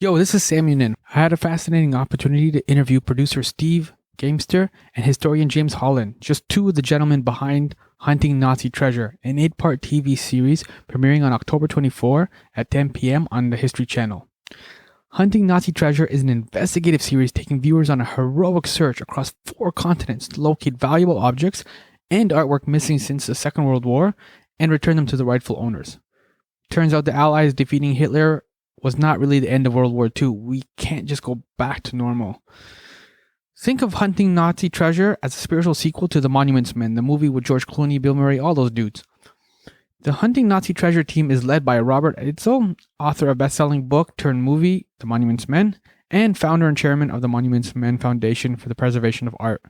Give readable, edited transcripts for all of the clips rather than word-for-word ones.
Yo, this is Sammy Younan. I had a fascinating opportunity to interview producer Steve Gamester and historian James Holland, just two of the gentlemen behind Hunting Nazi Treasure, an 8-part TV series premiering on October 24 at 10 p.m. on the History Channel. Hunting Nazi Treasure is an investigative series taking viewers on a heroic search across 4 continents to locate valuable objects and artwork missing since the Second World War and return them to the rightful owners. Turns out the Allies defeating Hitler was not really the end of World War II. We can't just go back to normal. Think of Hunting Nazi Treasure as a spiritual sequel to The Monuments Men, the movie with George Clooney, Bill Murray, all those dudes. The Hunting Nazi Treasure team is led by Robert Edsel, author of best-selling book turned movie, The Monuments Men, and founder and chairman of the Monuments Men Foundation for the Preservation of Art.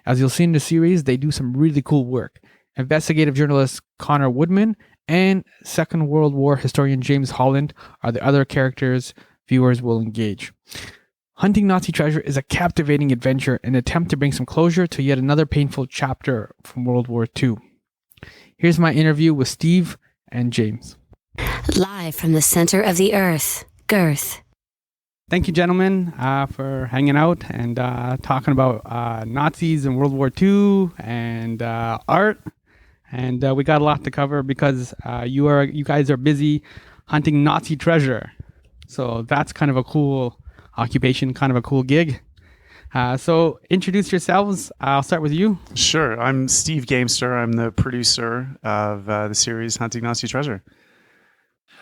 As you'll see in the series, they do some really cool work. Investigative journalist Connor Woodman and Second World War historian James Holland are the other characters viewers will engage. Hunting Nazi Treasure is a captivating adventure, an attempt to bring some closure to yet another painful chapter from World War II. Here's my interview with Steve and James. Live from the center of the earth, Girth. Thank you, gentlemen, for hanging out and talking about Nazis and World War II and art. And we got a lot to cover because you guys are busy hunting Nazi treasure. So that's kind of a cool occupation, kind of a cool gig. So introduce yourselves. I'll start with you. Sure. I'm Steve Gamester. I'm the producer of the series Hunting Nazi Treasure.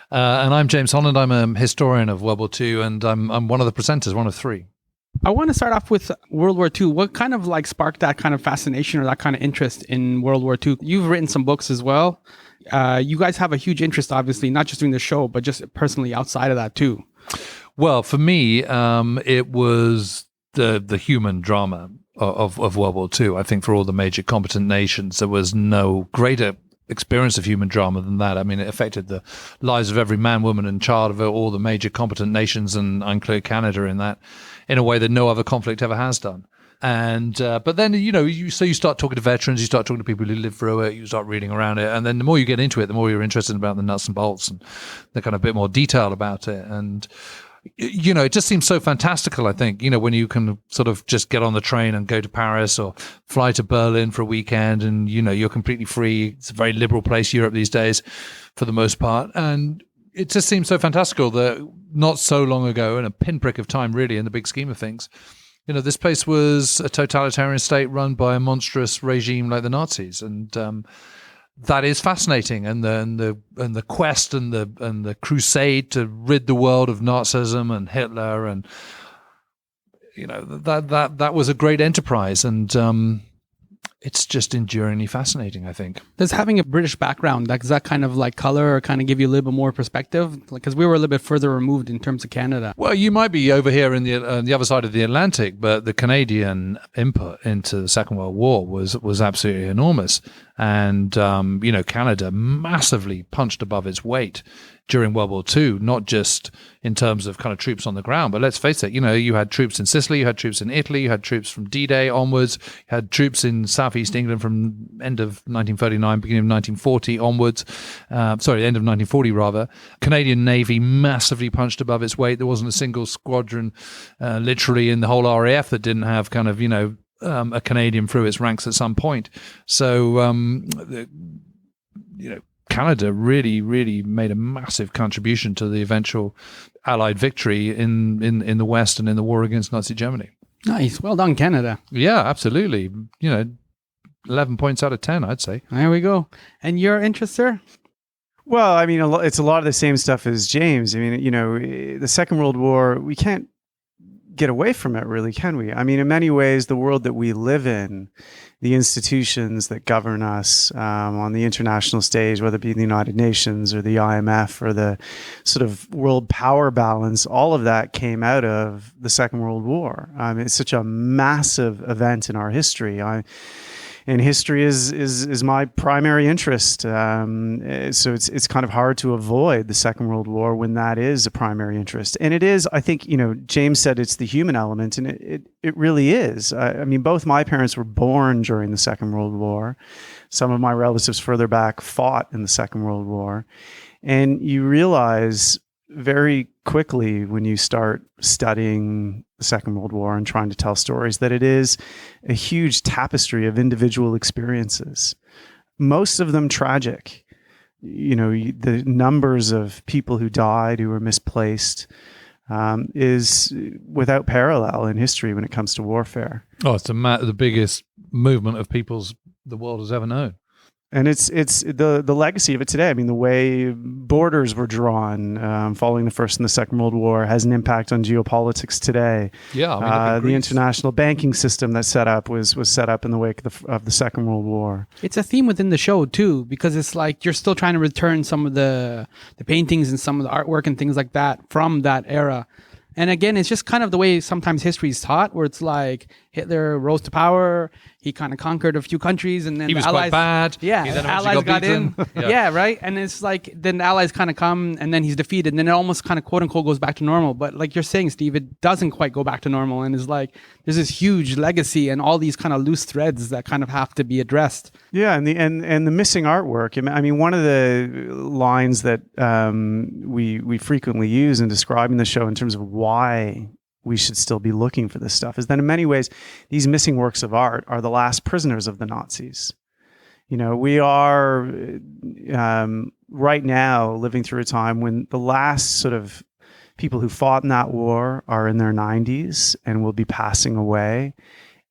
And I'm James Holland. I'm a historian of World War II, and I'm one of the presenters, one of 3. I want to start off with World War II. What kind of sparked that kind of fascination or that kind of interest in World War II? You've written some books as well. You guys have a huge interest, obviously, not just doing the show, but just personally outside of that too. Well, for me, it was the human drama of World War II. I think for all the major competent nations, there was no greater experience of human drama than that. I mean, it affected the lives of every man, woman, and child of all the major competent nations, and I include Canada in that, in a way that no other conflict ever has done. And but then you start talking to veterans, you start talking to people who lived through it, you start reading around it, and then the more you get into it, the more you're interested about the nuts and bolts and the kind of bit more detail about it. And it just seems so fantastical, I think, when you can sort of just get on the train and go to Paris or fly to Berlin for a weekend and, you're completely free. It's a very liberal place, Europe these days, for the most part. And it just seems so fantastical that not so long ago, in a pinprick of time, really, in the big scheme of things, this place was a totalitarian state run by a monstrous regime like the Nazis. And that is fascinating, and the quest and the crusade to rid the world of Nazism and Hitler, and that was a great enterprise, and it's just enduringly fascinating, I think. Does having a British background, does that kind of color or kind of give you a little bit more perspective? Because we were a little bit further removed in terms of Canada. Well, you might be over here in the other side of the Atlantic, but the Canadian input into the Second World War was absolutely enormous. And, Canada massively punched above its weight during World War II, not just in terms of kind of troops on the ground, but let's face it, you had troops in Sicily, you had troops in Italy, you had troops from D-Day onwards, you had troops in southeast England from end of 1939, beginning of 1940 onwards, end of 1940 rather. Canadian Navy massively punched above its weight. There wasn't a single squadron literally in the whole RAF that didn't have kind of, a Canadian through its ranks at some point. So, Canada really, really made a massive contribution to the eventual Allied victory in the West and in the war against Nazi Germany. Nice. Well done, Canada. Yeah, absolutely. 11 points out of 10, I'd say. There we go. And your interest, sir? Well, I mean, it's a lot of the same stuff as James. I mean, the Second World War, we can't get away from it, really, can we? I mean, in many ways, the world that we live in, the institutions that govern us on the international stage, whether it be the United Nations or the IMF or the sort of world power balance, all of that came out of the Second World War. It's such a massive event in our history. And history is my primary interest. So it's kind of hard to avoid the Second World War when that is a primary interest. And it is, I think, James said it's the human element, and it really is. I mean, both my parents were born during the Second World War. Some of my relatives further back fought in the Second World War. And you realize very quickly when you start studying the Second World War and trying to tell stories that it is a huge tapestry of individual experiences, most of them tragic. The numbers of people who died, who were misplaced, is without parallel in history when it comes to warfare. Oh, it's the biggest movement of peoples the world has ever known. And it's the legacy of it today. I mean, the way borders were drawn following the First and the Second World War has an impact on geopolitics today. Yeah, I mean, the international banking system that's set up was set up in the wake of the Second World War. It's a theme within the show too, because it's like you're still trying to return some of the paintings and some of the artwork and things like that from that era. And again, it's just kind of the way sometimes history is taught, where it's like Hitler rose to power, he kind of conquered a few countries, and then he was the Allies, quite bad. Yeah, he then the Allies got in. Yeah, right. And it's like then the Allies kind of come, and then he's defeated, and then it almost kind of quote unquote goes back to normal. But like you're saying, Steve, it doesn't quite go back to normal, and it's like there's this huge legacy and all these kind of loose threads that kind of have to be addressed. Yeah, and the missing artwork. I mean, one of the lines that we frequently use in describing the show in terms of why we should still be looking for this stuff is that in many ways, these missing works of art are the last prisoners of the Nazis. We are right now living through a time when the last sort of people who fought in that war are in their 90s and will be passing away.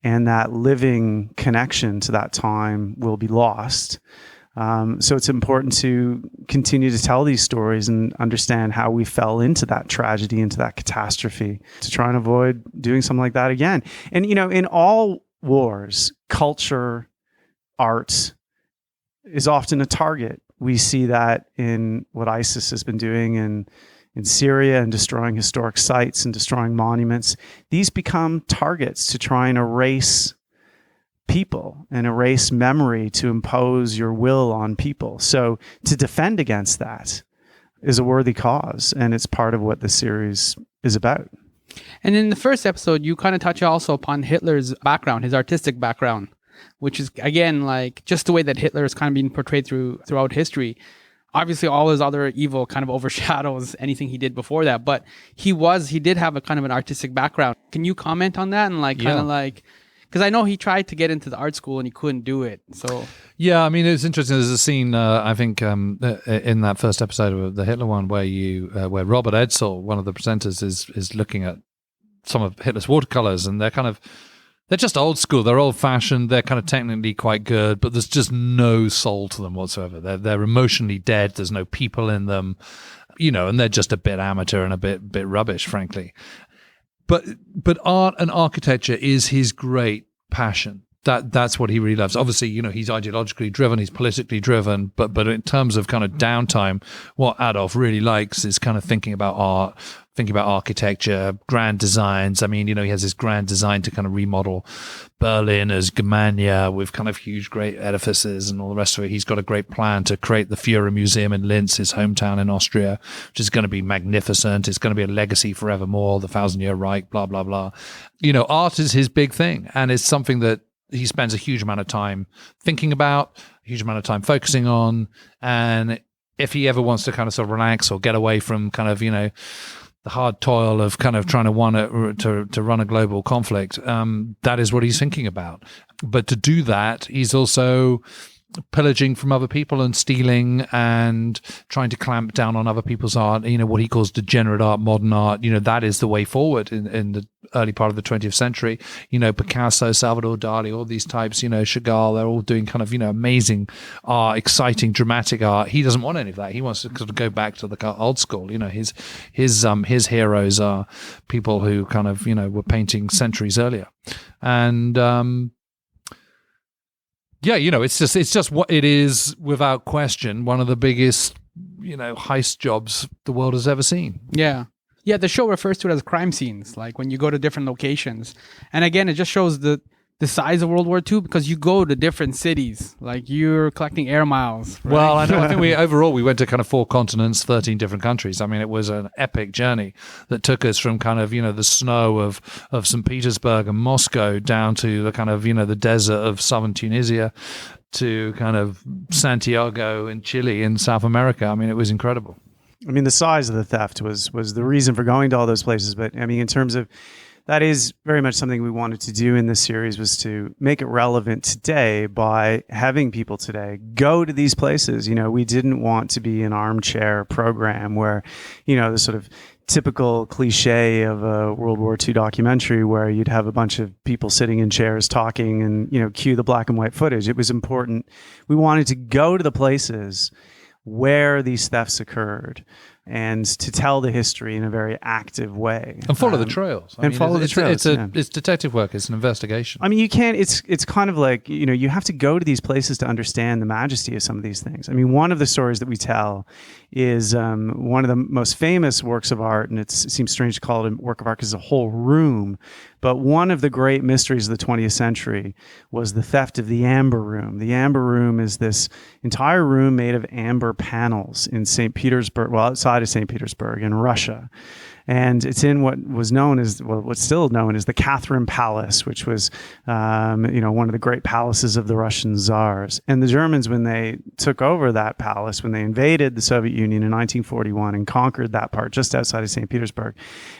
And that living connection to that time will be lost. So it's important to continue to tell these stories and understand how we fell into that tragedy, into that catastrophe, to try and avoid doing something like that again. And, in all wars, culture, art is often a target. We see that in what ISIS has been doing in Syria and destroying historic sites and destroying monuments. These become targets to try and erase people and erase memory, to impose your will on people. So to defend against that is a worthy cause, and it's part of what the series is about. And in the first episode, you kind of touch also upon Hitler's background, his artistic background, which is, again, like just the way that Hitler is kind of being portrayed throughout history. Obviously, all his other evil kind of overshadows anything he did before that, but he did have a kind of an artistic background. Can you comment on that and because I know he tried to get into the art school and he couldn't do it. So yeah, I mean, it's interesting. There's a scene I think in that first episode of the Hitler one where Robert Edsel, one of the presenters, is looking at some of Hitler's watercolors, and they're just old school. They're old fashioned. They're kind of technically quite good, but there's just no soul to them whatsoever. They're emotionally dead. There's no people in them, and they're just a bit amateur and a bit rubbish, frankly. But art and architecture is his great passion. That's what he really loves. Obviously, he's ideologically driven, he's politically driven, but in terms of kind of downtime, what Adolf really likes is kind of thinking about art, thinking about architecture, grand designs. I mean, he has this grand design to kind of remodel Berlin as Germania with kind of huge, great edifices and all the rest of it. He's got a great plan to create the Führer Museum in Linz, his hometown in Austria, which is going to be magnificent. It's going to be a legacy forevermore, the 1,000-year Reich, blah, blah, blah. Art is his big thing, and it's something that he spends a huge amount of time thinking about, a huge amount of time focusing on. And if he ever wants to kind of sort of relax or get away from kind of, the hard toil of kind of trying to run a global conflict, that is what he's thinking about. But to do that, he's also pillaging from other people and stealing and trying to clamp down on other people's art, what he calls degenerate art, modern art. That is the way forward in the early part of the 20th century. Picasso, Salvador Dali, all these types, Chagall, they're all doing kind of, amazing art, exciting, dramatic art. He doesn't want any of that. He wants to sort of go back to the old school. His heroes are people who kind of, were painting centuries earlier. And, yeah, it's just what it is, without question, one of the biggest, heist jobs the world has ever seen. Yeah. Yeah, the show refers to it as crime scenes, like when you go to different locations. And again, it just shows the size of World War II, because you go to different cities, like you're collecting air miles. Right? Well, I know. I think we went to kind of 4 continents, 13 different countries. I mean, it was an epic journey that took us from kind of, the snow of St. Petersburg and Moscow down to the kind of, the desert of southern Tunisia to kind of Santiago in Chile in South America. I mean, it was incredible. I mean, the size of the theft was the reason for going to all those places. But I mean, in terms of that is very much something we wanted to do in this series, was to make it relevant today by having people today go to these places. You know, we didn't want to be an armchair program where, you know, the sort of typical cliche of a World War II documentary where you'd have a bunch of people sitting in chairs talking and, you know, cue the black and white footage. It was important. We wanted to go to the places where these thefts occurred and to tell the history in a very active way. And follow the trails. It's detective work. It's an investigation. I mean, you can't, it's kind of like, you know, you have to go to these places to understand the majesty of some of these things. I mean, one of the stories that we tell is one of the most famous works of art, and it seems strange to call it a work of art because it's a whole room, but one of the great mysteries of the 20th century was the theft of the Amber Room. The Amber Room is this entire room made of amber panels in St. Petersburg, well, outside of St. Petersburg in Russia. And it's in what was known as, well, what's still known as the Catherine Palace, which was, you know, one of the great palaces of the Russian czars. And the Germans, when they took over that palace, when they invaded the Soviet Union in 1941 and conquered that part just outside of St. Petersburg,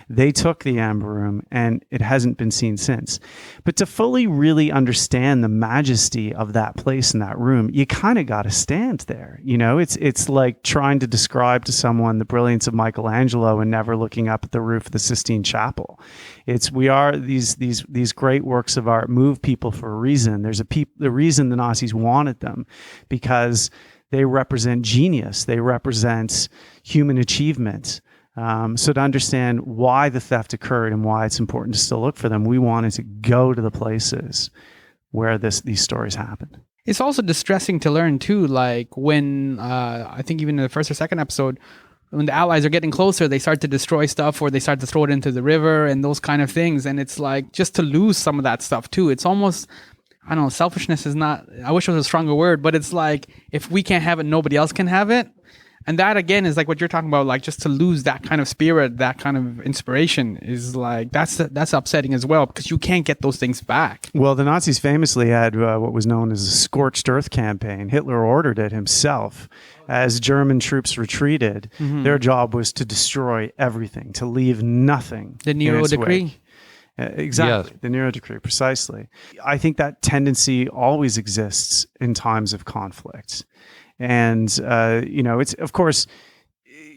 they took the Amber Room, and it hasn't been seen since. But to fully really understand the majesty of that place in that room, you kind of got to stand there. You know, it's like trying to describe to someone the brilliance of Michelangelo and never looking up at the roof of the Sistine Chapel. These great works of art move people for a reason. There's the reason the Nazis wanted them, because they represent genius. They represent human achievement. So to understand why the theft occurred and why it's important to still look for them, we wanted to go to the places where these stories happened. It's also distressing to learn too, like when I think even in the first or second episode, when the Allies are getting closer, they start to destroy stuff or they start to throw it into the river and those kind of things. And it's like, just to lose some of that stuff too. It's almost, I don't know, selfishness is not, I wish it was a stronger word, but it's like, if we can't have it, nobody else can have it. And that again is like what you're talking about, like just to lose that kind of spirit, that kind of inspiration is like, that's upsetting as well, because you can't get those things back. Well, the Nazis famously had what was known as a scorched earth campaign. Hitler ordered it himself. As German troops retreated, their job was to destroy everything, to leave nothing. The Nero Decree. Exactly. Yes. The Nero Decree, precisely. I think that tendency always exists in times of conflict. And, you know, it's, of course,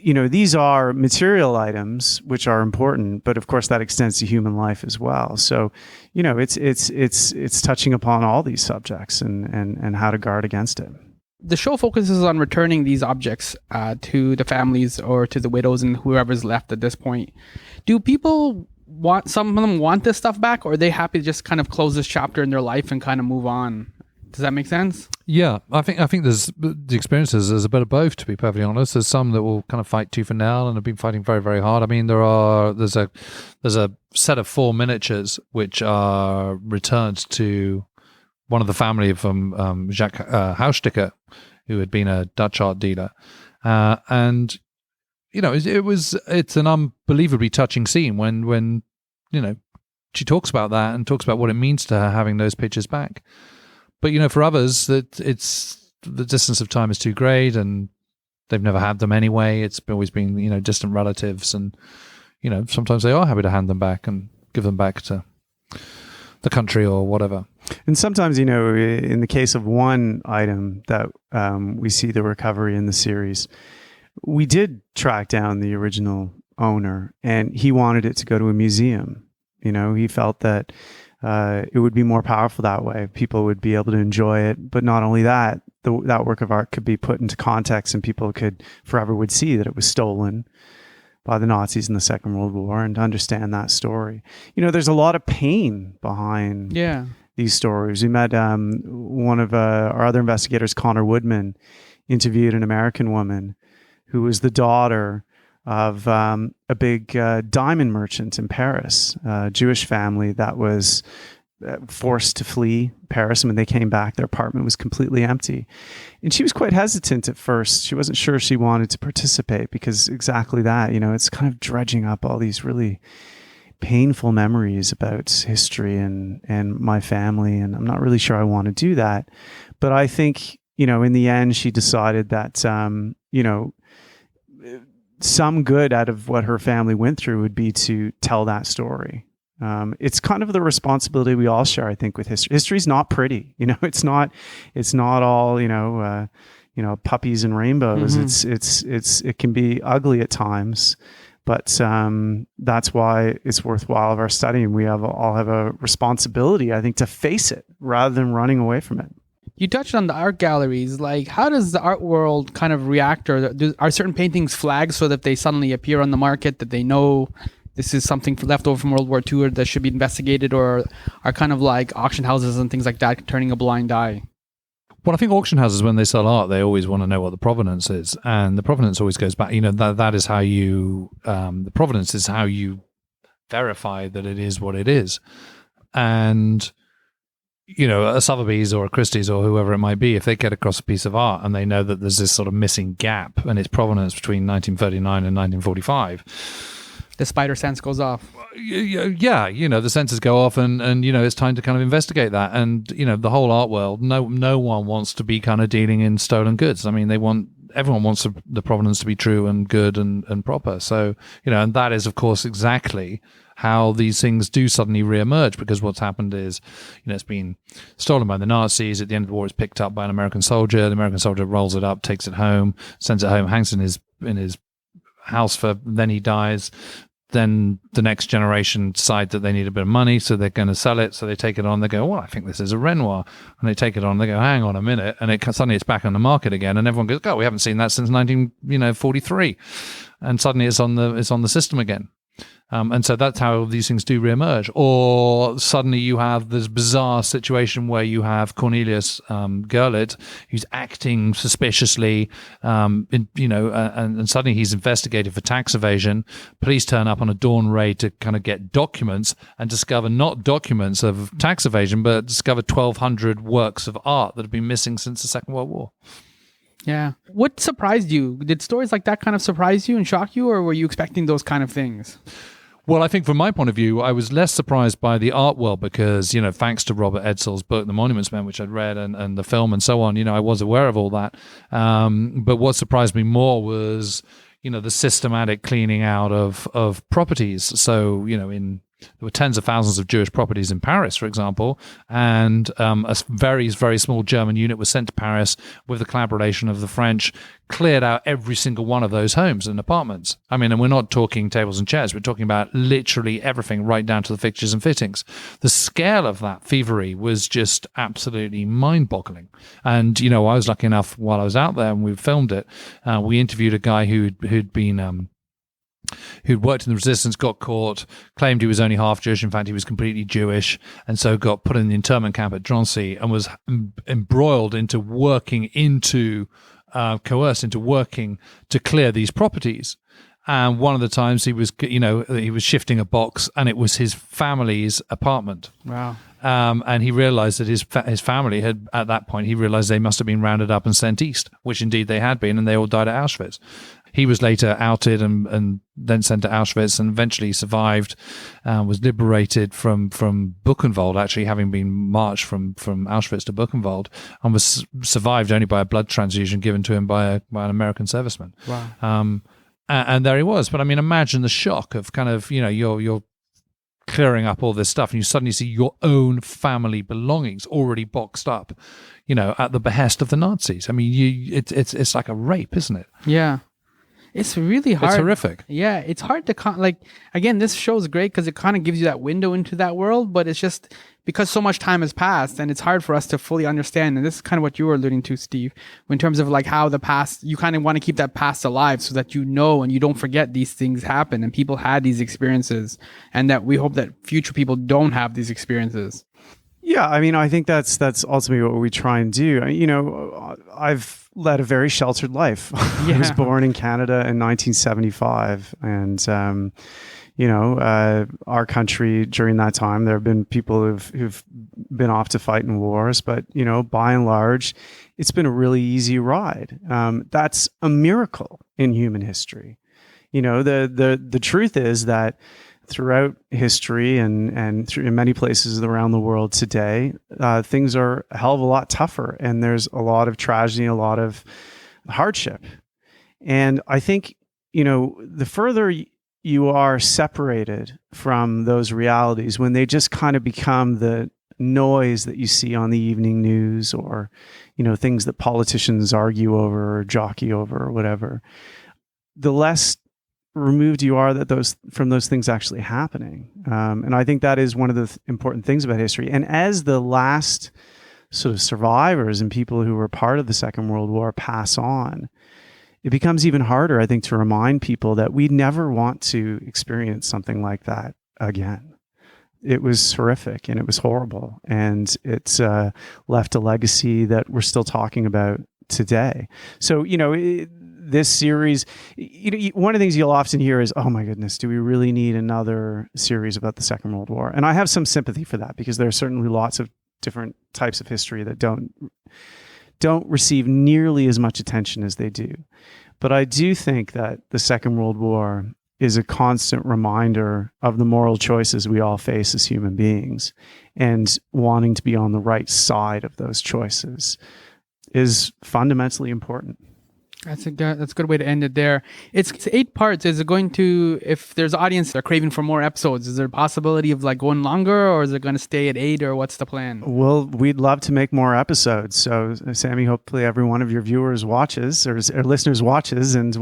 you know, these are material items which are important, but of course that extends to human life as well. So, you know, it's touching upon all these subjects and how to guard against it. The show focuses on returning these objects to the families or to the widows and whoever's left at this point. Do people some of them want this stuff back, or are they happy to just kind of close this chapter in their life and kind of move on? Does that make sense? Yeah, I think there's the experiences. There's a bit of both, to be perfectly honest. There's some that will kind of fight tooth and nail and have been fighting very, very hard. I mean, there's a set of 4 miniatures which are returned to one of the family from Jacques Hausticker, who had been a Dutch art dealer, and you know, it's an unbelievably touching scene when you know, she talks about that and talks about what it means to her having those pictures back. But, you know, for others, that it's the distance of time is too great and they've never had them anyway. It's always been, you know, distant relatives. And, you know, sometimes they are happy to hand them back and give them back to the country or whatever. And sometimes, you know, in the case of one item that we see the recovery in the series, we did track down the original owner and he wanted it to go to a museum. You know, he felt that it would be more powerful that way. People would be able to enjoy it. But not only that, that work of art could be put into context and people could forever would see that it was stolen by the Nazis in the Second World War and understand that story. You know, there's a lot of pain behind these stories. We met one of our other investigators, Connor Woodman, interviewed an American woman who was the daughter of a big diamond merchant in Paris, a Jewish family that was forced to flee Paris. And when they came back, their apartment was completely empty. And she was quite hesitant at first. She wasn't sure she wanted to participate because exactly that, you know, it's kind of dredging up all these really painful memories about history and my family. And I'm not really sure I want to do that. But I think, you know, in the end, she decided that, you know, some good out of what her family went through would be to tell that story. It's kind of the responsibility we all share, I think, with history. History's not pretty, it's not all, puppies and rainbows. It can be ugly at times, but that's why it's worthwhile of our studying. We all have a responsibility, I think, to face it rather than running away from it. You touched on the art galleries. Like, how does the art world kind of react, or are certain paintings flagged so that they suddenly appear on the market, that they know this is something left over from World War II or that should be investigated, or are kind of like auction houses and things like that turning a blind eye? Well, I think auction houses, when they sell art, they always want to know what the provenance is. And the provenance always goes back, that is how you, the provenance is how you verify that it is what it is. And, a Sotheby's or a Christie's or whoever it might be, if they get across a piece of art and they know that there's this sort of missing gap and its provenance between 1939 and 1945, the spider sense goes off. Yeah, the senses go off, and it's time to kind of investigate that. And the whole art world, no one wants to be kind of dealing in stolen goods. I mean, everyone wants the provenance to be true and good and proper. So and that is, of course, exactly how these things do suddenly reemerge, because what's happened is, it's been stolen by the Nazis. At the end of the war, it's picked up by an American soldier. The American soldier rolls it up, takes it home, sends it home, hangs in his house then he dies. Then the next generation decide that they need a bit of money, so they're going to sell it. So they take it on. They go, well, I think this is a Renoir, and they take it on. They go, hang on a minute, and suddenly it's back on the market again, and everyone goes, oh, we haven't seen that since 1943, and suddenly it's on the system again. And so that's how these things do reemerge. Or suddenly you have this bizarre situation where you have Cornelius Gurlitt, who's acting suspiciously, and suddenly he's investigated for tax evasion. Police turn up on a dawn raid to kind of get documents and discover not documents of tax evasion, but discover 1,200 works of art that have been missing since the Second World War. Yeah. What surprised you? Did stories like that kind of surprise you and shock you, or were you expecting those kind of things? Well, I think from my point of view, I was less surprised by the art world because, thanks to Robert Edsel's book, The Monuments Men, which I'd read, and the film and so on, I was aware of all that. But what surprised me more was, the systematic cleaning out of properties. So, there were tens of thousands of Jewish properties in Paris, for example, and a very, very small German unit was sent to Paris with the collaboration of the French, cleared out every single one of those homes and apartments. I mean, and we're not talking tables and chairs. We're talking about literally everything, right down to the fixtures and fittings. The scale of that thievery was just absolutely mind-boggling. And, I was lucky enough while I was out there and we filmed it, we interviewed a guy who'd been... who'd worked in the resistance, got caught, claimed he was only half Jewish. In fact, he was completely Jewish, and so got put in the internment camp at Drancy and was embroiled into coerced into working to clear these properties. And one of the times he was shifting a box, and it was his family's apartment. Wow. And he realized that his family had, at that point, he realized they must have been rounded up and sent east, which indeed they had been, and they all died at Auschwitz. He was later outed and then sent to Auschwitz, and eventually survived, was liberated from Buchenwald, actually having been marched from Auschwitz to Buchenwald, and was survived only by a blood transfusion given to him by an American serviceman. Wow. And there he was. But I mean, imagine the shock of kind of, you're clearing up all this stuff and you suddenly see your own family belongings already boxed up, at the behest of the Nazis. I mean, it's like a rape, isn't it? Yeah. It's really hard. It's horrific. Yeah, it's hard to again, this show is great because it kind of gives you that window into that world, but it's just because so much time has passed and it's hard for us to fully understand. And this is kind of what you were alluding to, Steve, in terms of like how the past, you kind of want to keep that past alive so that and you don't forget these things happen and people had these experiences, and that we hope that future people don't have these experiences. Yeah, I mean, I think that's ultimately what we try and do. I've led a very sheltered life. Yeah. I was born in Canada in 1975, and our country during that time, there have been people who've been off to fight in wars, but by and large, it's been a really easy ride. That's a miracle in human history. The truth is that throughout history and in many places around the world today, things are a hell of a lot tougher, and there's a lot of tragedy, a lot of hardship. And I think the further you are separated from those realities, when they just kind of become the noise that you see on the evening news, or, things that politicians argue over or jockey over or whatever, the less removed you are from those things actually happening. And I think that is one of the important things about history. And as the last sort of survivors and people who were part of the Second World War pass on, it becomes even harder, I think, to remind people that we never want to experience something like that again. It was horrific and it was horrible, and it's left a legacy that we're still talking about today. So, this series, one of the things you'll often hear is, oh my goodness, do we really need another series about the Second World War? And I have some sympathy for that, because there are certainly lots of different types of history that don't receive nearly as much attention as they do. But I do think that the Second World War is a constant reminder of the moral choices we all face as human beings, and wanting to be on the right side of those choices is fundamentally important. That's a good way to end it there. It's 8 parts. Is it going to, if there's audience that are craving for more episodes, is there a possibility of going longer, or is it going to stay at 8, or what's the plan? Well, we'd love to make more episodes. So, Sammy, hopefully every one of your viewers watches, or listeners watches, and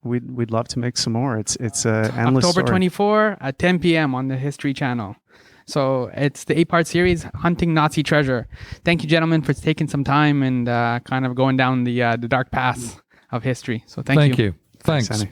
we'd love to make some more. It's endless October story. 24 at 10 p.m. on the History Channel. So it's the 8-part series, Hunting Nazi Treasure. Thank you, gentlemen, for taking some time and kind of going down the dark path of history. So thank you. Thanks. Sammy.